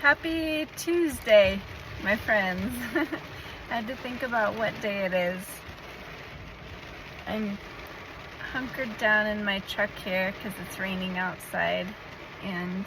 Happy Tuesday, my friends. I had to think about what day it is. I'm hunkered down in my truck here because it's raining outside, and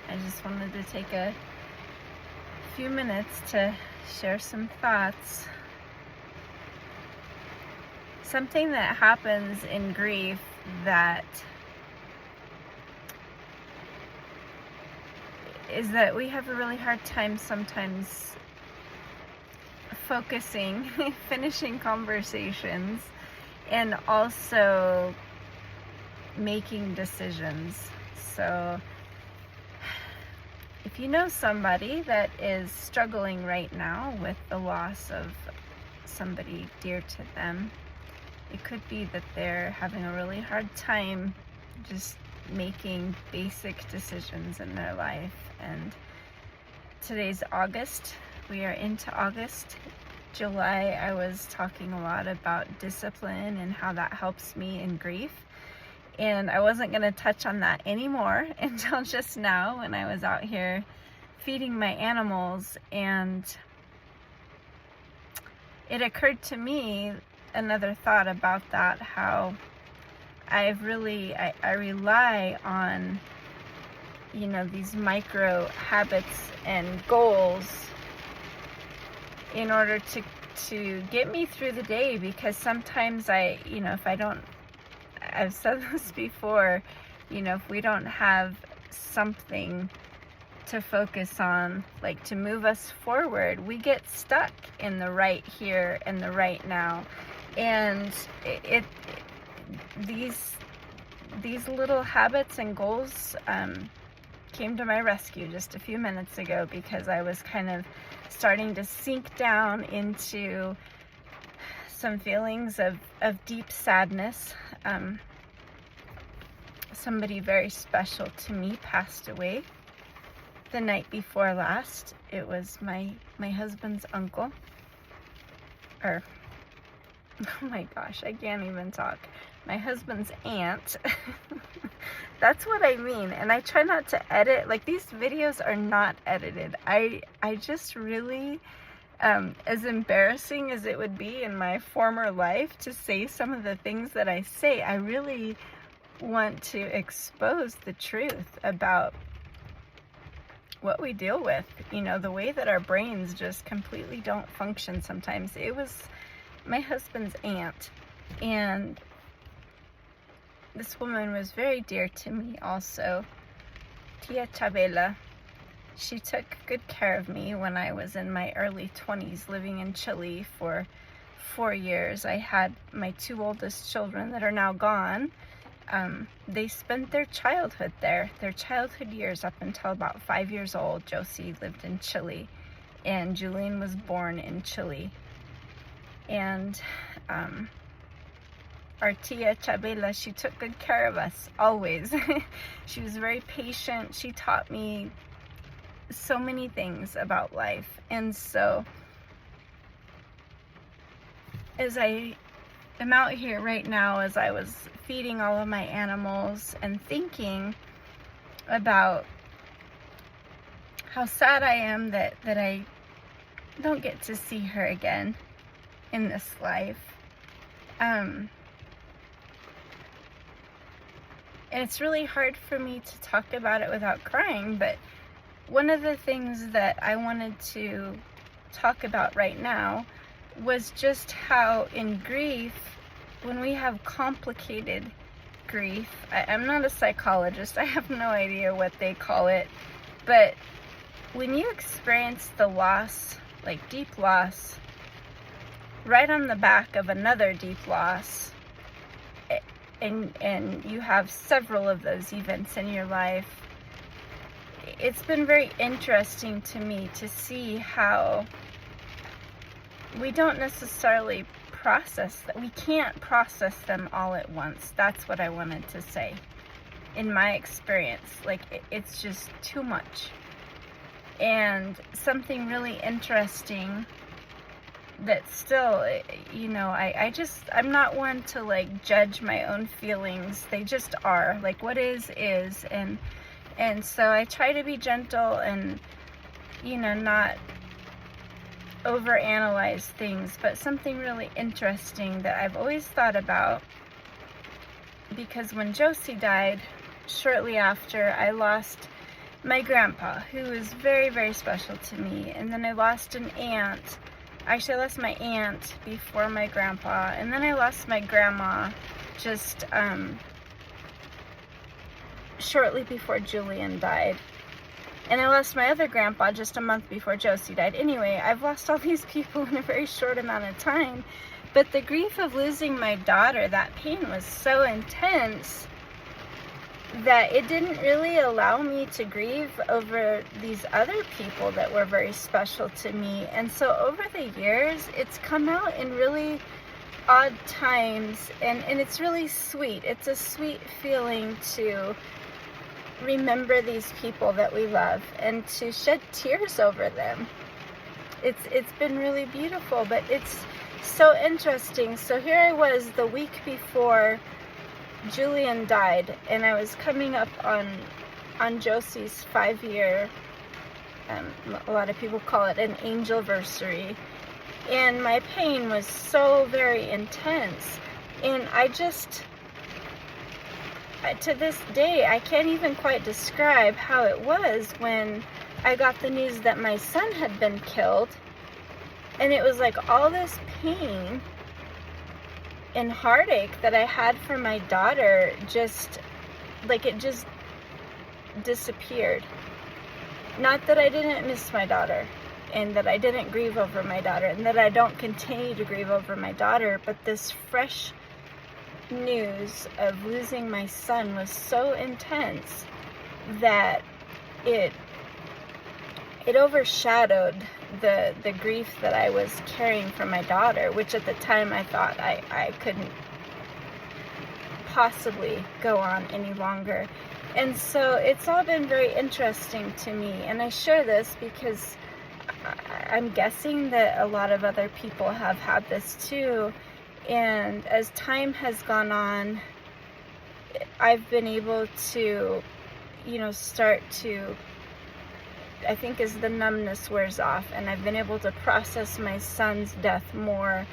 I just wanted to take a few minutes to share some thoughts. Something that happens in grief that is that we have a really hard time sometimes focusing, finishing conversations, and also making decisions. So if you know somebody that is struggling right now with the loss of somebody dear to them, it could be that they're having a really hard time just making basic decisions in their life. And today's August. We are into August. July, I was talking a lot about discipline and how that helps me in grief. And I wasn't going to touch on that anymore until just now when I was out here feeding my animals. And it occurred to me another thought about that, how I rely on, these micro habits and goals in order to get me through the day, because sometimes if I don't, I've said this before, if we don't have something to focus on, like to move us forward, we get stuck in the right here and the right now. And these little habits and goals came to my rescue just a few minutes ago, because I was kind of starting to sink down into some feelings of deep sadness. Somebody very special to me passed away the night before last. It was my husband's uncle, or oh my gosh, I can't even talk. My husband's aunt. That's what I mean. And I try not to edit. Like, these videos are not edited. I just really, as embarrassing as it would be in my former life to say some of the things that I say, I really want to expose the truth about what we deal with. The way that our brains just completely don't function sometimes. It was my husband's aunt, and this woman was very dear to me also, Tia Chabela. She took good care of me when I was in my early 20s living in Chile for 4 years. I had my 2 oldest children that are now gone. They spent their childhood there, their childhood years up until about 5 years old. Josie lived in Chile, and Julian was born in Chile. And our Tia Chabela, she took good care of us, always. She was very patient. She taught me so many things about life. And so, as I am out here right now, as I was feeding all of my animals and thinking about how sad I am that I don't get to see her again in this life. And it's really hard for me to talk about it without crying, but one of the things that I wanted to talk about right now was just how in grief, when we have complicated grief, I'm not a psychologist, I have no idea what they call it, but when you experience the loss, like deep loss, right on the back of another deep loss, and you have several of those events in your life, it's been very interesting to me to see how we don't necessarily process that. We can't process them all at once. That's what I wanted to say. In my experience, like, it's just too much. And something really interesting that still, I'm not one to like judge my own feelings. They just are. Like, what is. And And so I try to be gentle and, not overanalyze things. But something really interesting that I've always thought about, because when Josie died, shortly after, I lost my grandpa, who was very, very special to me. And then I lost an aunt. Actually, I lost my aunt before my grandpa. And then I lost my grandma just shortly before Julian died. And I lost my other grandpa just a month before Josie died. Anyway, I've lost all these people in a very short amount of time. But the grief of losing my daughter, that pain was so intense that it didn't really allow me to grieve over these other people that were very special to me. And so over the years, it's come out in really odd times, and it's really sweet. It's a sweet feeling to remember these people that we love and to shed tears over them. It's been really beautiful, but it's so interesting. So here I was the week before Julian died, and I was coming up on Josie's 5-year, a lot of people call it an angelversary, and my pain was so very intense, and to this day, I can't even quite describe how it was when I got the news that my son had been killed, and it was like all this pain and heartache that I had for my daughter, it just disappeared. Not that I didn't miss my daughter, and that I didn't grieve over my daughter, and that I don't continue to grieve over my daughter, but this fresh news of losing my son was so intense that it overshadowed the grief that I was carrying for my daughter, which at the time I thought I couldn't possibly go on any longer. And so it's all been very interesting to me, and I share this because I'm guessing that a lot of other people have had this too. And as time has gone on, I've been able to, start to, I think as the numbness wears off, and I've been able to process my son's death more,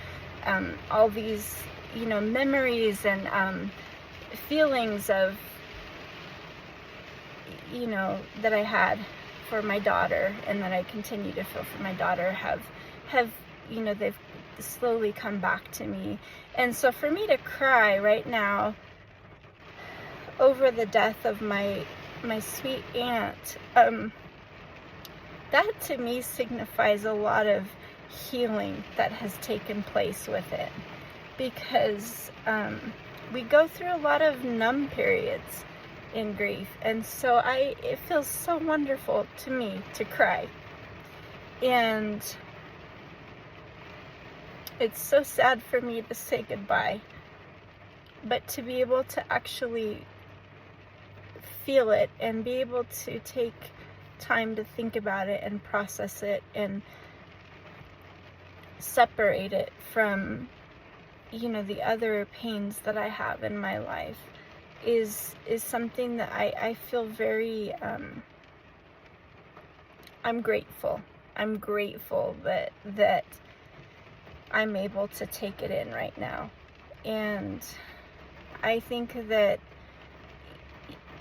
all these, memories and feelings of, that I had for my daughter and that I continue to feel for my daughter have they've slowly come back to me. And so for me to cry right now over the death of my sweet aunt, that to me signifies a lot of healing that has taken place with it, because we go through a lot of numb periods in grief, and so it feels so wonderful to me to cry. And it's so sad for me to say goodbye, but to be able to actually feel it and be able to take time to think about it and process it and separate it from, the other pains that I have in my life is something that I feel very, I'm grateful. I'm grateful that I'm able to take it in right now. And I think that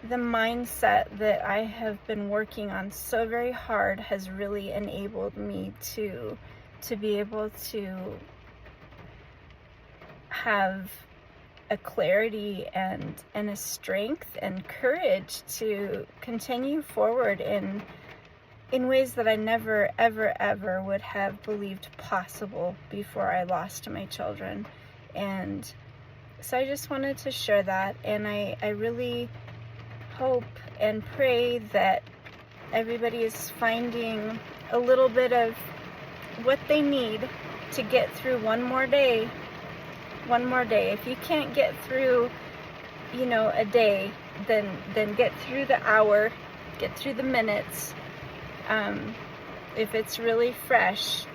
the mindset that I have been working on so very hard has really enabled me to be able to have a clarity and a strength and courage to continue forward in ways that I never, ever, ever would have believed possible before I lost my children. And so I just wanted to share that, and I really hope and pray that everybody is finding a little bit of what they need to get through one more day. If you can't get through, a day, then get through the hour, get through the minutes. If it's really fresh,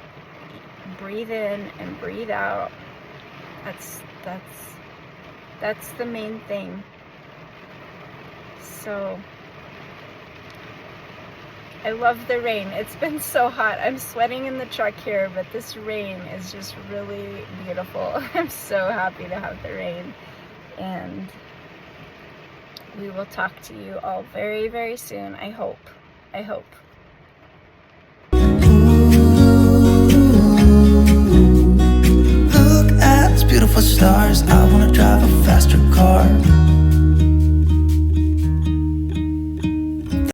breathe in and breathe out. That's the main thing. So I love the rain. It's been so hot. I'm sweating in the truck here, but this rain is just really beautiful. I'm so happy to have the rain. And we will talk to you all very, very soon. I hope. I hope. Look at those beautiful stars. I wanna drive a faster car.